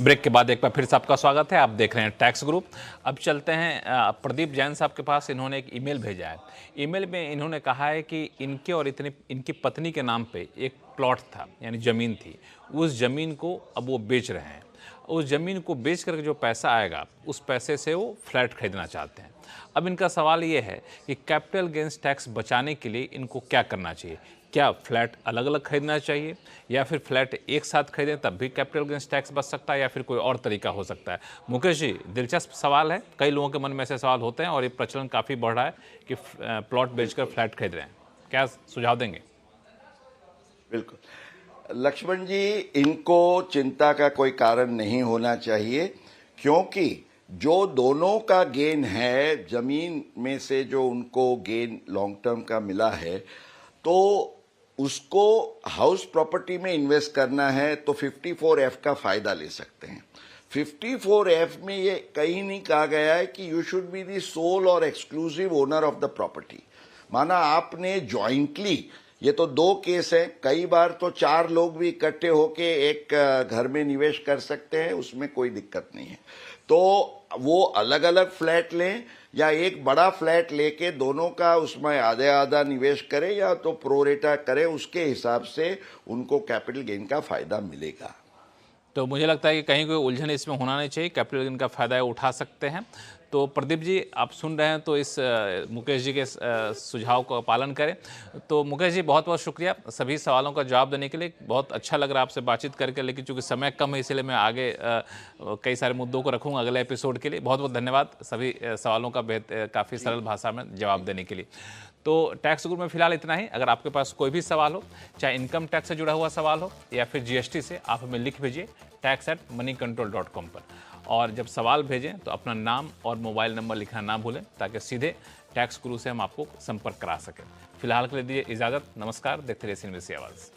Break के बाद एक बार फिर से आपका स्वागत है। आप देख रहे हैं टैक्स ग्रुप। अब चलते हैं प्रदीप जैन साहब के पास। इन्होंने एक ईमेल भेजा है। ईमेल में इन्होंने कहा है कि इनके और इनकी पत्नी के नाम पे एक प्लॉट था, यानी ज़मीन थी। उस ज़मीन को अब वो बेच रहे हैं। उस ज़मीन को बेच करके जो पैसा आएगा उस पैसे से वो फ्लैट खरीदना चाहते हैं। अब इनका सवाल ये है कि कैपिटल गेंस टैक्स बचाने के लिए इनको क्या करना चाहिए। क्या फ्लैट अलग अलग खरीदना चाहिए या फिर फ्लैट एक साथ खरीदें तब भी कैपिटल गेंस टैक्स बच सकता है, या फिर कोई और तरीका हो सकता है। मुकेश जी, दिलचस्प सवाल है। कई लोगों के मन में ऐसे सवाल होते हैं और ये प्रचलन काफ़ी बढ़ रहा है कि प्लॉट बेचकर फ्लैट खरीद रहे हैं। क्या सुझाव देंगे? बिल्कुल लक्ष्मण जी, इनको चिंता का कोई कारण नहीं होना चाहिए, क्योंकि जो दोनों का गेन है, जमीन में से जो उनको गेन लॉन्ग टर्म का मिला है, तो उसको हाउस प्रॉपर्टी में इन्वेस्ट करना है तो 54F का फायदा ले सकते हैं। 54F में ये कहीं नहीं कहा गया है कि you should be the sole और exclusive owner of the property. माना आपने जॉइंटली, ये तो दो केस है, कई बार तो 4 लोग भी इकट्ठे होके एक घर में निवेश कर सकते हैं, उसमें कोई दिक्कत नहीं है। तो वो अलग अलग फ्लैट लें या एक बड़ा फ्लैट लेके दोनों का उसमें आधा आधा निवेश करें या तो प्रोरेटा करें, उसके हिसाब से उनको कैपिटल गेन का फायदा मिलेगा। तो मुझे लगता है कि कहीं कोई उलझन इसमें होना नहीं चाहिए, कैपिटल गेन का फ़ायदा उठा सकते हैं। तो प्रदीप जी, आप सुन रहे हैं तो इस मुकेश जी के सुझाव का पालन करें। तो मुकेश जी, बहुत बहुत शुक्रिया सभी सवालों का जवाब देने के लिए। बहुत अच्छा लग रहा है आपसे बातचीत करके, लेकिन चूंकि समय कम है इसलिए मैं आगे कई सारे मुद्दों को रखूँगा अगले एपिसोड के लिए। बहुत बहुत धन्यवाद सभी सवालों का काफ़ी सरल भाषा में जवाब देने के लिए। तो टैक्स ग्रुप में फिलहाल इतना ही। अगर आपके पास कोई भी सवाल हो, चाहे इनकम टैक्स से जुड़ा हुआ सवाल हो या फिर GST से, आप हमें लिख भेजिए tax@moneycontrol.com पर। और जब सवाल भेजें तो अपना नाम और मोबाइल नंबर लिखना ना भूलें, ताकि सीधे टैक्स गुरु से हम आपको संपर्क करा सकें। फिलहाल के लिए दीजिए इजाज़त। नमस्कार। देखते रहिए CNBC आवाज़।